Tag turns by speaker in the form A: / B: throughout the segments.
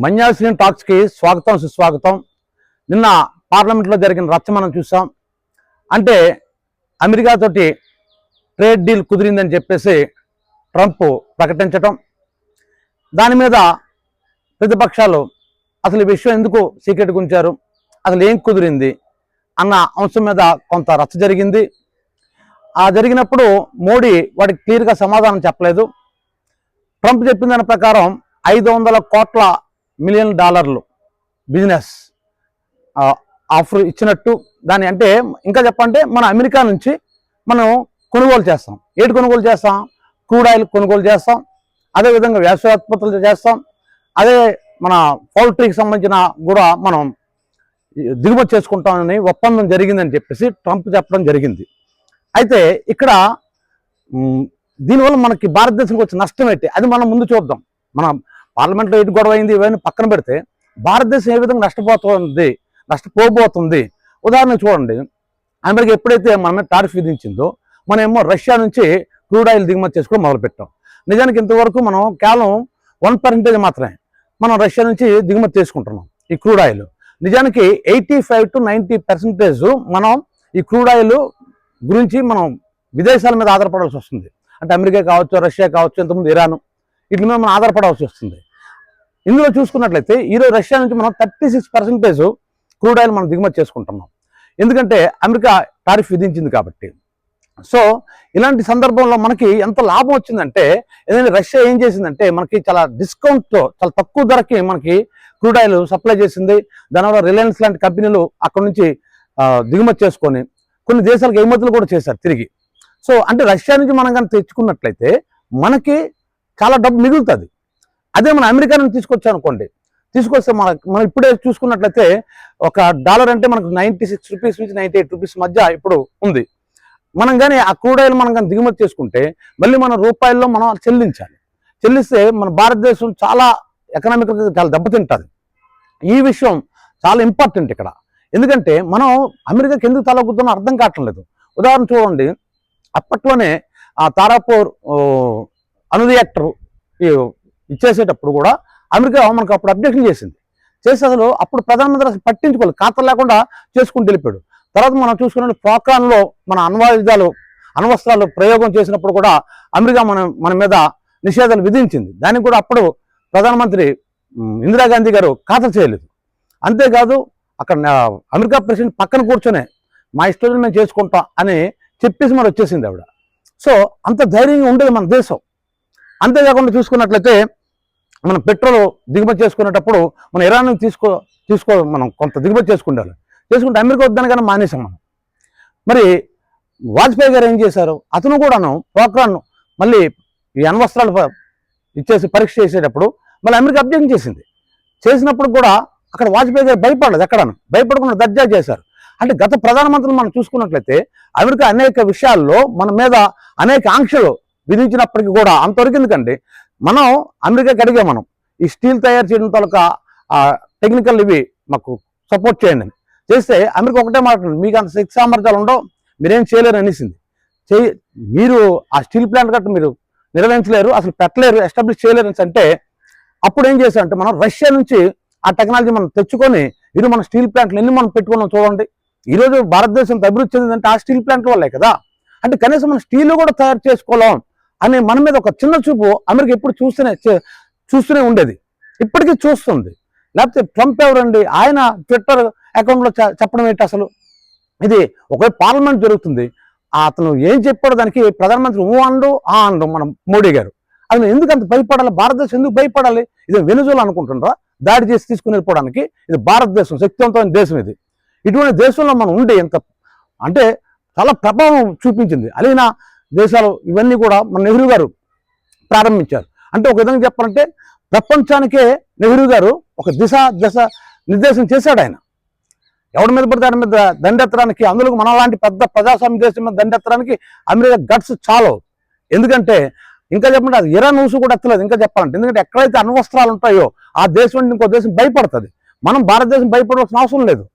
A: మన్యాసిన్ టాక్స్కి స్వాగతం సుస్వాగతం. నిన్న పార్లమెంట్లో జరిగిన రచ్చ మనం చూసాం. అంటే అమెరికాతోటి ట్రేడ్ డీల్ కుదిరిందని చెప్పేసి ట్రంప్ ప్రకటించటం, దాని మీద ప్రతిపక్షాలు అసలు ఈ విషయం ఎందుకు సీక్రెట్గా ఉంచారు, అసలు ఏం కుదిరింది అన్న అంశం మీద కొంత రచ్చ జరిగింది. ఆ జరిగినప్పుడు మోడీ వాటికి క్లియర్గా సమాధానం చెప్పలేదు. ట్రంప్ చెప్పిన దాని ప్రకారం $500 మిలియన్ బిజినెస్ ఆఫర్ ఇచ్చినట్టు. దాని అంటే ఇంకా చెప్పంటే మన అమెరికా నుంచి మనం కొనుగోలు చేస్తాం. ఏటి కొనుగోలు చేస్తాం? క్రూడ్ ఆయిల్ కొనుగోలు చేస్తాం, అదేవిధంగా వ్యవసాయోత్పత్తులు చేస్తాం, అదే మన పౌల్ట్రీకి సంబంధించిన కూడా మనం దిగుమతి చేసుకుంటామని ఒప్పందం జరిగిందని చెప్పేసి ట్రంప్ చెప్పడం జరిగింది. అయితే ఇక్కడ దీనివల్ల మనకి భారతదేశానికి వచ్చే నష్టం ఏంటి అది మనం ముందు చూద్దాం. మన పార్లమెంట్లో ఎటు గొడవ అయింది ఇవన్నీ పక్కన పెడితే భారతదేశం ఏ విధంగా నష్టపోబోతుంది. ఉదాహరణ చూడండి, అమెరికా ఎప్పుడైతే మన మీద టారిఫ్ విధించిందో మనమేమో రష్యా నుంచి క్రూడ్ ఆయిల్ దిగుమతి చేసుకోవడం మొదలుపెట్టాం. నిజానికి ఇంతవరకు మనం కేవలం 1% మాత్రమే మనం రష్యా నుంచి దిగుమతి చేసుకుంటున్నాం ఈ క్రూడ్ ఆయిల్. నిజానికి 85 to 90% మనం ఈ క్రూడ్ ఆయిల్ గురించి మనం విదేశాల మీద ఆధారపడాల్సి వస్తుంది. అంటే అమెరికా కావచ్చు, రష్యా కావచ్చు, ఇంతకుముందు ఇరాన్, వీటి మీద మనం ఆధారపడాల్సి వస్తుంది. ఇందులో చూసుకున్నట్లయితే ఈరోజు రష్యా నుంచి మనం 36% క్రూడ్ ఆయిల్ మనం దిగుమతి చేసుకుంటున్నాం, ఎందుకంటే అమెరికా టారిఫ్ విధించింది కాబట్టి. సో ఇలాంటి సందర్భంలో మనకి ఎంత లాభం వచ్చిందంటే, ఏదైనా రష్యా ఏం చేసిందంటే మనకి చాలా డిస్కౌంట్తో చాలా తక్కువ ధరకి మనకి క్రూడ్ ఆయిల్ సప్లై చేసింది. దానివల్ల రిలయన్స్ లాంటి కంపెనీలు అక్కడ నుంచి దిగుమతి చేసుకొని కొన్ని దేశాలకు ఎగుమతులు కూడా చేశారు తిరిగి. సో అంటే రష్యా నుంచి మనం కానీ తెచ్చుకున్నట్లయితే మనకి చాలా డబ్బు మిగులుతుంది. అదే మన అమెరికా నుంచి తీసుకొచ్చామనుకోండి, తీసుకొస్తే మనం ఇప్పుడే చూసుకున్నట్లయితే $1 అంటే మనకు 96 రూపీస్ నుంచి 98 రూపీస్ మధ్య ఇప్పుడు ఉంది. మనం కానీ ఆ క్రూడ్ ఆయిల్ మనం కానీ దిగుమతి చేసుకుంటే మళ్ళీ మన రూపాయల్లో మనం చెల్లించాలి. చెల్లిస్తే మన భారతదేశం చాలా ఎకనామికల్గా చాలా దెబ్బతింటుంది. ఈ విషయం చాలా ఇంపార్టెంట్ ఇక్కడ. ఎందుకంటే మనం అమెరికాకి ఎందుకు తలొగ్గుతున్నా అర్థం కావట్లేదు. ఉదాహరణ చూడండి, అప్పట్లోనే ఆ తారాపూర్ అణు రియాక్టర్ ఇచ్చేసేటప్పుడు కూడా అమెరికా మనకు అప్పుడు అబ్జెక్షన్ చేసింది. అసలు అప్పుడు ప్రధానమంత్రి అసలు పట్టించుకోలేదు, ఖాతాలు లేకుండా చేసుకుంటూ వెళ్ళిపోయాడు. తర్వాత మనం చూసుకున్న పోఖ్రాన్లో మన అణ్వస్త్రాలు ప్రయోగం చేసినప్పుడు కూడా అమెరికా మన మీద నిషేధాలు విధించింది. దానికి కూడా అప్పుడు ప్రధానమంత్రి ఇందిరాగాంధీ గారు ఖాతా చేయలేదు. అంతేకాదు అక్కడ అమెరికా ప్రెసిడెంట్ పక్కన కూర్చొనే మా ఇష్టం మేము చేసుకుంటాం అని చెప్పేసి మరి వచ్చేసింది ఆవిడ. సో అంత ధైర్యంగా ఉండేది మన దేశం. అంతేకాకుండా చూసుకున్నట్లయితే మనం పెట్రోల్ దిగుమతి చేసుకునేటప్పుడు మన ఇరాన్ తీసుకో మనం కొంత దిగుమతి చేసుకుంటే అమెరికా వద్దని కానీ మానేసాం మనం. మరి వాజ్పేయి గారు ఏం చేశారు, అతను కూడాను పోఖ్రాన్ మళ్ళీ ఈ అణ్వస్త్రాలు ఇచ్చేసి పరీక్ష చేసేటప్పుడు మళ్ళీ అమెరికా అబ్జెక్షన్ చేసినప్పుడు కూడా అక్కడ వాజ్పేయి గారు భయపడలేదు, ఎక్కడను భయపడకుండా దర్జా చేశారు. అంటే గత ప్రధానమంత్రులు మనం చూసుకున్నట్లయితే అమెరికా అనేక విషయాల్లో మన మీద అనేక ఆంక్షలు విధించినప్పటికీ కూడా అంతవరకు ఎందుకండి మనం అమెరికాకి అడిగే మనం ఈ స్టీల్ తయారు చేయడం తాలూకా టెక్నికల్ ఇవి మాకు సపోర్ట్ చేయండి అని చేస్తే అమెరికా ఒకటే మాట్లాడండి, మీకు అంత శక్తి సామర్థ్యాలు ఉండవు, మీరేం చేయలేరు అనేసింది. మీరు ఆ స్టీల్ ప్లాంట్ గట్రా మీరు నిర్వహించలేరు, అసలు పెట్టలేరు, ఎస్టాబ్లిష్ చేయలేరు అని అంటే అప్పుడు ఏం చేశారంటే మనం రష్యా నుంచి ఆ టెక్నాలజీ మనం తెచ్చుకొని ఇది మన స్టీల్ ప్లాంట్లు ఎన్ని మనం పెట్టుకున్నాం చూడండి. ఈరోజు భారతదేశం అభివృద్ధి చెందిందంటే ఆ స్టీల్ ప్లాంట్ల వల్లే కదా. అంటే కనీసం మనం స్టీల్ కూడా తయారు చేసుకోలేం అని మన మీద ఒక చిన్న చూపు అమెరికా ఎప్పుడు చూస్తూనే ఉండేది, ఇప్పటికీ చూస్తుంది. లేకపోతే ట్రంప్ ఎవరండి, ఆయన ట్విట్టర్ అకౌంట్లో చెప్పడం ఏంటి అసలు? ఇది ఒక పార్లమెంట్ జరుగుతుంది, అతను ఏం చెప్పాడో దానికి ప్రధానమంత్రి అండు మన మోడీ గారు. అతను ఎందుకు అంత భయపడాలి, భారతదేశం ఎందుకు భయపడాలి? ఇది వెనుజులా అనుకుంటుండ్రా దాడి చేసి తీసుకుని వెళ్ళిపోవడానికి? ఇది భారతదేశం శక్తివంతమైన దేశం. ఇటువంటి దేశంలో మనం ఉండే ఎంత అంటే చాలా ప్రభావం చూపించింది. అలీనా దేశాలు ఇవన్నీ కూడా మన నెహ్రూ గారు ప్రారంభించారు. అంటే ఒక విధంగా చెప్పాలంటే ప్రపంచానికే నెహ్రూ గారు ఒక దిశ నిర్దేశం చేశాడు. ఆయన ఎవరి మీద పడితే దాని మీద దండెత్తడానికి, అందులో మనలాంటి పెద్ద ప్రజాస్వామ్య దేశం మీద దండెత్తడానికి అమెరికా గట్స్ చాలు. ఎందుకంటే ఇంకా చెప్పండి అది ఇరాన్ ఊసు కూడా ఎత్తలేదు ఇంకా చెప్పాలంటే. ఎందుకంటే ఎక్కడైతే అణ్వస్త్రాలు ఉంటాయో ఆ దేశం నుండి ఇంకో దేశం భయపడుతుంది, మనం భారతదేశం భయపడాల్సిన అవసరం లేదు.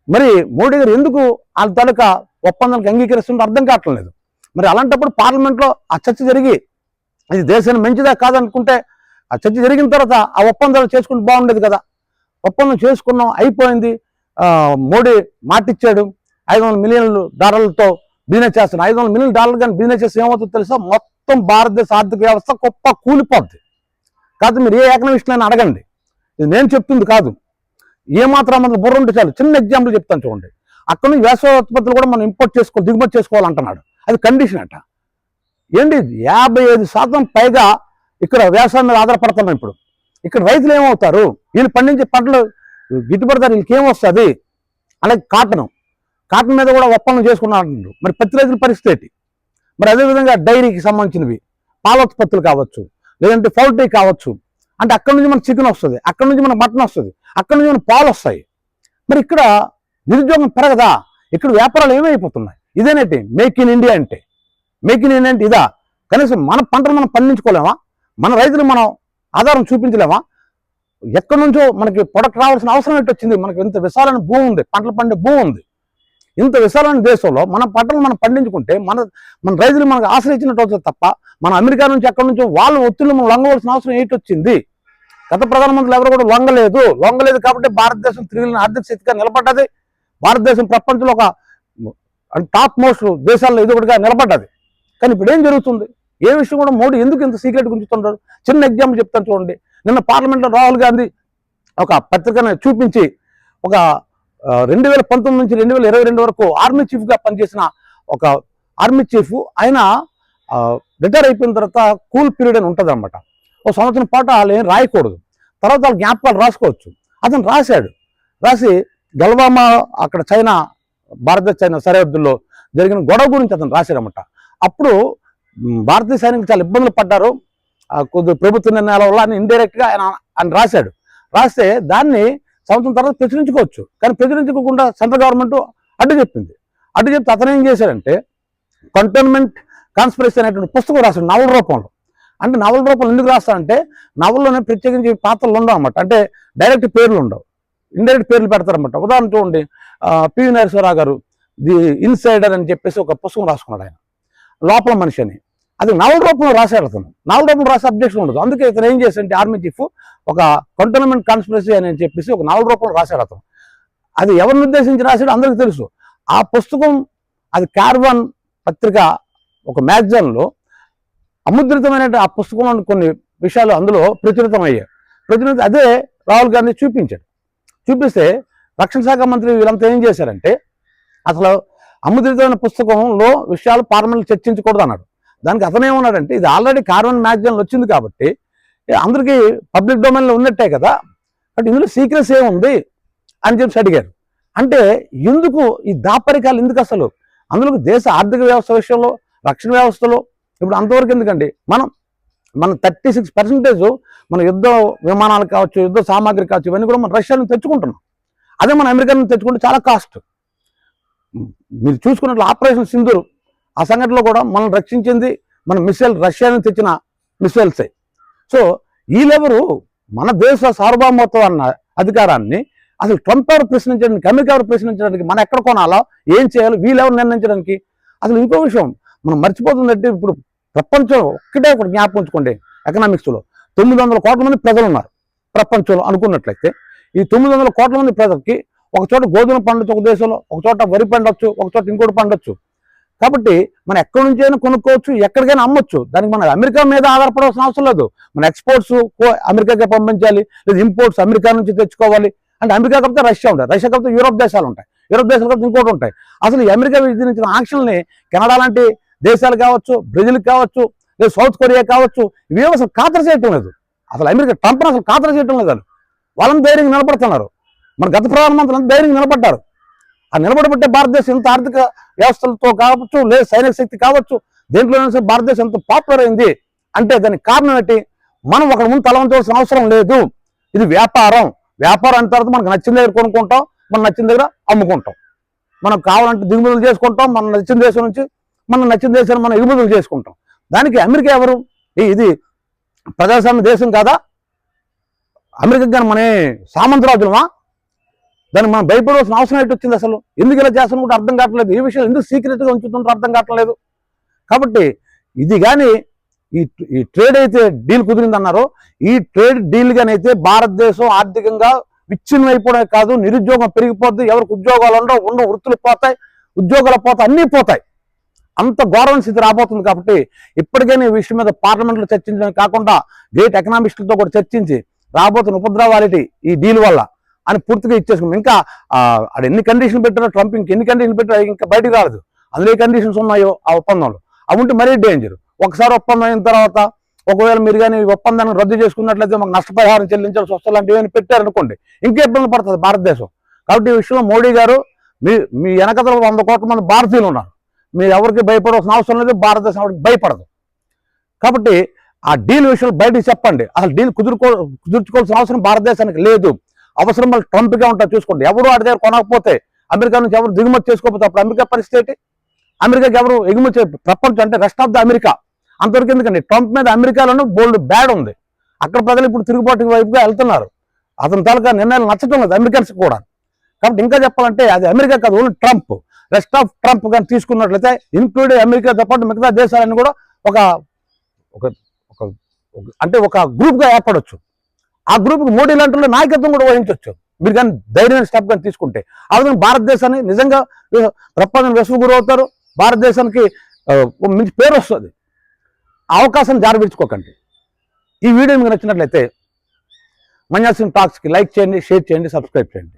A: మరి మోడీ గారు ఎందుకు వాళ్ళ తాలూకా ఒప్పందానికి అంగీకరిస్తుంటే అర్థం కావట్లేదు. మరి అలాంటప్పుడు పార్లమెంట్లో ఆ చర్చ జరిగి ఇది దేశాన్ని మంచిదా కాదనుకుంటే ఆ చర్చ జరిగిన తర్వాత ఆ ఒప్పందాలు చేసుకుంటే బాగుండేది కదా. ఒప్పందం చేసుకున్నాం, అయిపోయింది. మోడీ మాటిచ్చాడు, $500 మిలియన్ బిజినెస్ చేస్తున్నాం. $500 మిలియన్ కానీ బిజినెస్ చేస్తే ఏమవుతుందో తెలుసా, మొత్తం భారతదేశ ఆర్థిక వ్యవస్థ గొప్ప కూలిపోద్ది. కాదు మీరు ఏ ఎకనమిస్ట్ని అడగండి, ఇది నేను చెప్తుంది కాదు. ఏమాత్రం మనకు బుర్ర ఉంటే చాలు. చిన్న ఎగ్జాంపుల్ చెప్తాను చూడండి. అక్కడ నుంచి వ్యవసాయ ఉత్పత్తులు కూడా మనం దిగుమతి చేసుకోవాలంటున్నాడు. అది కండిషన్ అట. ఏంటి 55% పైగా ఇక్కడ వ్యవసాయం మీద ఆధారపడుతున్నాం. ఇప్పుడు ఇక్కడ రైతులు ఏమవుతారు, వీళ్ళు పండించే పంటలు గిట్టుబడి ధర వీళ్ళకి ఏమొస్తుంది. అలాగే కాటన్ మీద కూడా ఒప్పందం చేసుకున్నారు. మరి పత్తి రైతుల పరిస్థితి ఏంటి? మరి అదేవిధంగా డైరీకి సంబంధించినవి, పాల ఉత్పత్తులు కావచ్చు, లేదంటే పౌల్ట్రీ కావచ్చు. అంటే అక్కడ నుంచి మనకు చికెన్ వస్తుంది, అక్కడ నుంచి మనకు మటన్ వస్తుంది, అక్కడ నుంచి మనకు పాలు వస్తాయి. మరి ఇక్కడ నిరుద్యోగం పెరగదా? ఇక్కడ వ్యాపారాలు ఏమైపోతున్నాయి? ఇదేనేటి మేక్ ఇన్ ఇండియా అంటే? మేక్ ఇన్ ఇండియా అంటే ఇదా? కనీసం మన పంటలు మనం పండించుకోలేమా? మన రైతులు మనం ఆధారం చూపించలేమా? ఎక్కడి నుంచో మనకి ప్రొడక్ట్ రావాల్సిన అవసరం ఏంటి వచ్చింది? మనకి ఇంత విశాలమైన భూమి ఉంది, పంటలు పండే భూమి ఉంది. ఇంత విశాలమైన దేశంలో మన పంటలు మనం పండించుకుంటే మన రైతులు మనకు ఆశ్రయించినట్టు అవుతుంది తప్ప, మన అమెరికా నుంచి ఎక్కడి నుంచో వాళ్ళ ఒత్తిళ్లు మనం లొంగవలసిన అవసరం ఏంటి వచ్చింది? గత ప్రధానమంత్రులు ఎవరు కూడా లొంగలేదు కాబట్టి భారతదేశం తిరిగిన ఆర్థిక శక్తిగా నిలబడ్డది. భారతదేశం ప్రపంచంలో ఒక టాప్ మోస్ట్ దేశాల్లో ఇది ఒకటిగా నిలబడ్డది. కానీ ఇప్పుడు ఏం జరుగుతుంది? ఏ విషయం కూడా మోడీ ఎందుకు ఇంత సీక్రెట్ గుంచుతుంటారు? చిన్న ఎగ్జాంపుల్ చెప్తాను చూడండి. నిన్న పార్లమెంట్లో రాహుల్ గాంధీ ఒక పత్రికను చూపించి, ఒక 2019 నుంచి 2022 వరకు ఆర్మీ చీఫ్గా పనిచేసిన ఒక ఆర్మీ చీఫ్, ఆయన రిటైర్ అయిపోయిన తర్వాత కూల్ పీరియడ్ అని ఉంటుంది అనమాట. ఒక సంవత్సరం పాటు వాళ్ళు ఏం రాయకూడదు, తర్వాత వాళ్ళ జ్ఞాపకాలు రాసుకోవచ్చు. అతను రాసి గల్వామా అక్కడ భారతదేశ చైనా సరిహద్దుల్లో జరిగిన గొడవ గురించి అతను రాశాడనమాట. అప్పుడు భారతీయ సైనికులు చాలా ఇబ్బందులు పడ్డారు కొద్ది ప్రభుత్వ నిర్ణయాల వల్ల అని ఇండైరెక్ట్గా ఆయన రాస్తే దాన్ని సంవత్సరం తర్వాత ప్రచురించుకోవచ్చు. కానీ ప్రచురించుకోకుండా సెంట్రల్ గవర్నమెంట్ అడ్డు చెప్తే అతను ఏం చేశాడంటే కంటోన్మెంట్ కాన్స్పిరసీ అనేటువంటి పుస్తకం రాశాడు నవల రూపంలో. అంటే నవల రూపంలో ఎందుకు రాస్తాడంటే, నవల్లోనే ప్రత్యేకించి పాత్రలు ఉండవు అన్నమాట. అంటే డైరెక్ట్ పేర్లు ఉండవు, ఇండైరెక్ట్ పేర్లు పెడతారన్నమాట. ఉదాహరణ చూడండి, పివి నరసింహారావు గారు ది ఇన్సైడర్ అని చెప్పేసి ఒక పుస్తకం రాసుకున్నాడు ఆయన, లోపల మనిషి అని. అది నవల రూపంలో రాశాడు అతను. నవల రూపంలో రాసే అబ్జెక్షన్ ఉండదు. అందుకే ఇతను ఏం చేశాడంటే ఆర్మీ చీఫ్ ఒక కంటోన్మెంట్ కాన్స్పిరసీ అని చెప్పేసి ఒక నవల రూపంలో రాశాడు అతను. అది ఎవరిని ఉద్దేశించి రాశాడో అందరికీ తెలుసు. ఆ పుస్తకం అది కార్బన్ పత్రిక ఒక మ్యాగజైన్లో అముద్రితమైన ఆ పుస్తకంలో కొన్ని విషయాలు అందులో ప్రచురితం అదే రాహుల్ గాంధీ చూపిస్తే రక్షణ శాఖ మంత్రి వీళ్ళంతా ఏం చేశారంటే, అసలు అముద్రితమైన పుస్తకంలో విషయాలు పార్లమెంట్లో చర్చించకూడదు అన్నాడు. దానికి అతనేమన్నాడంటే, ఇది ఆల్రెడీ కార్బన్ మ్యాగజైన్లో వచ్చింది కాబట్టి అందరికీ పబ్లిక్ డొమైన్లో ఉన్నట్టే కదా, బట్ ఇందులో సీక్రెట్స్ ఏముంది అని చెప్పి అడిగారు. అంటే ఎందుకు ఈ దాపరికాలు ఎందుకు? అసలు అందులో దేశ ఆర్థిక వ్యవస్థ విషయంలో, రక్షణ వ్యవస్థలో ఇప్పుడు అంతవరకు ఎందుకండి? మన 36% మన యుద్ధ విమానాలు కావచ్చు, యుద్ధ సామాగ్రి కావచ్చు, ఇవన్నీ కూడా మనం రష్యా నుంచి తెచ్చుకుంటున్నాం. అదే మన అమెరికా నుంచి తెచ్చుకుంటే చాలా కాస్ట్. మీరు చూసుకున్నట్లు ఆపరేషన్ సింధూర్ ఆ సంఘటనలో కూడా మనం రక్షించింది మన మిసైల్ రష్యా నుంచి తెచ్చిన మిసైల్సే. సో వీళ్ళెవరు మన దేశ సార్వభౌమత్వ అన్న అధికారాన్ని అసలు ట్రంప్ ఎవరు ప్రశ్నించడానికి, అమెరికా ఎవరు ప్రశ్నించడానికి, మనం ఎక్కడ కొనాలో, ఏం చేయాలో వీళ్ళెవరు నిర్ణయించడానికి? అసలు ఇంకో విషయం మనం మర్చిపోతుందంటే, ఇప్పుడు ప్రపంచంలో ఒకటే ఒకటి జ్ఞాపకం ఉంచుకోండి, ఎకనామిక్స్లో 900 కోట్ల మంది ప్రజలు ఉన్నారు ప్రపంచంలో అనుకున్నట్లయితే. ఈ 900 కోట్ల మంది ప్రజలకి ఒక చోట గోధుమ పండొచ్చు, ఒక దేశంలో ఒక చోట వరి పండొచ్చు, ఒక చోట ఇంకోటి పండొచ్చు. కాబట్టి మనం ఎక్కడి నుంచి అయినా కొనుక్కోవచ్చు, ఎక్కడికైనా అమ్మొచ్చు. దానికి మన అమెరికా మీద ఆధారపడాల్సిన అవసరం లేదు. మన ఎక్స్పోర్ట్స్ అమెరికాకే పంపించాలి, లేదా ఇంపోర్ట్స్ అమెరికా నుంచి తెచ్చుకోవాలి. అంటే అమెరికా కాకపోతే రష్యా ఉంటాయి, రష్యా కాకపోతే యూరోప్ దేశాలు ఉంటాయి, యూరోప్ దేశాలు కాకపోతే ఇంకోటి ఉంటాయి. అసలు ఈ అమెరికా విధించిన ఆంక్షల్ని కెనడా లాంటి దేశాలు కావచ్చు, బ్రెజిల్ కావచ్చు, లేదా సౌత్ కొరియా కావచ్చు, ఇవేమో అసలు ఖాతరు చేయటం లేదు. అసలు అమెరికా ట్రంప్ని అసలు ఖాతరు చేయటం లేదు. వాళ్ళని ధైర్యంగా నిలబడుతున్నారు. మన గత ప్రధానమంత్రులు ధైర్యంగా నిలబడ్డారు. ఆ నిలబడబట్టే భారతదేశం ఎంత ఆర్థిక వ్యవస్థలతో కావచ్చు, లేదా సైనిక శక్తి కావచ్చు, దేంట్లోనే సరే భారతదేశం ఎంత పాపులర్ అయింది అంటే దానికి కారణం ఏంటి? మనం ఒకరి ముందు తలవంచవలసిన అవసరం లేదు. ఇది వ్యాపారం అయిన తర్వాత మనకు నచ్చిన దగ్గర కొనుక్కుంటాం, మన నచ్చిన దగ్గర అమ్ముకుంటాం. మనకు కావాలంటే దిగుమతులు చేసుకుంటాం, మన నచ్చిన దేశం నుంచి మన నచ్చిన దేశాన్ని మనం ఎగుమతులు చేసుకుంటాం. దానికి అమెరికా ఎవరు? ఇది ప్రజాస్వామ్య దేశం కాదా? అమెరికా కానీ మన సామంతరాజులమా? దాన్ని మనం భయపడవలసిన అవసరం ఏంటి వచ్చింది? అసలు ఎందుకు ఇలా చేస్తాను కూడా అర్థం కావట్లేదు. ఈ విషయం ఎందుకు సీక్రెట్గా ఉంచుతుంటారో అర్థం కావట్లేదు. కాబట్టి ఇది కానీ ఈ ఈ ట్రేడ్ అయితే డీల్ కుదిరిందన్నారో ఈ ట్రేడ్ డీల్ గానైతే భారతదేశం ఆర్థికంగా విచ్ఛిన్నం అయిపోవడమే కాదు, నిరుద్యోగం పెరిగిపోద్ది, ఎవరికి ఉద్యోగాలు ఉండవు, వృత్తులు పోతాయి, ఉద్యోగాలు పోతాయి, అన్నీ పోతాయి. అంత ఘోరమైన స్థితి రాబోతుంది. కాబట్టి ఇప్పటికైనా ఈ విషయం మీద పార్లమెంట్లో చర్చించడం కాకుండా గ్రేట్ ఎకనామిస్టులతో కూడా చర్చించి రాబోతున్న ఉపద్రవాలేటి ఈ డీల్ వల్ల అని పూర్తిగా ఇచ్చేసుకుంది. ఇంకా అది ఎన్ని కండిషన్లు పెట్టారో ట్రంప్ ఇంకెన్ని కండిషన్లు పెట్టారో ఇంకా బయటికి రాలేదు. అందులో ఏ కండిషన్స్ ఉన్నాయో ఆ ఒప్పందంలో అవి ఉంటే మరీ డేంజర్. ఒకసారి ఒప్పందం అయిన తర్వాత ఒకవేళ మీరు కానీ ఒప్పందాన్ని రద్దు చేసుకున్నట్లయితే మాకు నష్టపరిహారం చెల్లించాల్సి వస్తుంది లాంటివి ఏమైనా పెట్టారనుకోండి ఇంకా ఇబ్బంది పడుతుంది భారతదేశం. కాబట్టి ఈ విషయంలో మోడీ గారు మీ వెనకతల 100 కోట్ల మంది భారతీయులు ఉన్నారు, మీరు ఎవరికి భయపడాల్సిన అవసరం లేదు, భారతదేశం ఎవరికి భయపడదు. కాబట్టి ఆ డీల్ విషయంలో బయటకు చెప్పండి. అసలు డీల్ కుదుర్చుకోవాల్సిన అవసరం భారతదేశానికి లేదు. అవసరం మళ్ళీ ట్రంప్గా ఉంటారు చూసుకోండి. ఎవరు వాడి దగ్గర కొనకపోతే, అమెరికా నుంచి ఎవరు దిగుమతి చేసుకోకపోతే అప్పుడు అమెరికా పరిస్థితి ఏంటి? అమెరికాకి ఎవరు ఎగుమతి ప్రపంచం అంటే రెస్ట్ ఆఫ్ ద అమెరికా అంతవరకు ఎందుకండి? ట్రంప్ మీద అమెరికాలోనూ బోల్డ్ బ్యాడ్ ఉంది. అక్కడ ప్రజలు ఇప్పుడు తిరుగుబాటు వైపుగా వెళ్తున్నారు. అతని తాలూకా నిర్ణయాలు నచ్చటం లేదు అమెరికన్స్ కూడా. కాబట్టి ఇంకా చెప్పాలంటే అది అమెరికా కాదు, only Trump. Rest of Trump కానీ తీసుకున్నట్లయితే ఇంక్లూడెడ్ అమెరికాతో పాటు మిగతా దేశాలన్నీ కూడా ఒక గ్రూప్గా ఏర్పడవచ్చు. ఆ గ్రూప్కి మోడీ లాంటి నాయకత్వం కూడా వహించవచ్చు మీరు కానీ ధైర్యమైన స్టెప్ కానీ తీసుకుంటే. ఆ విధంగా భారతదేశాన్ని నిజంగా ప్రపంచం విశ్వగురు అవుతారు, భారతదేశానికి మంచి పేరు వస్తుంది. అవకాశం జారవిడ్చుకోకండి. ఈ వీడియో మీకు నచ్చినట్లయితే మన్యాసింగ్ టాక్స్కి లైక్ చేయండి, షేర్ చేయండి, సబ్స్క్రైబ్ చేయండి.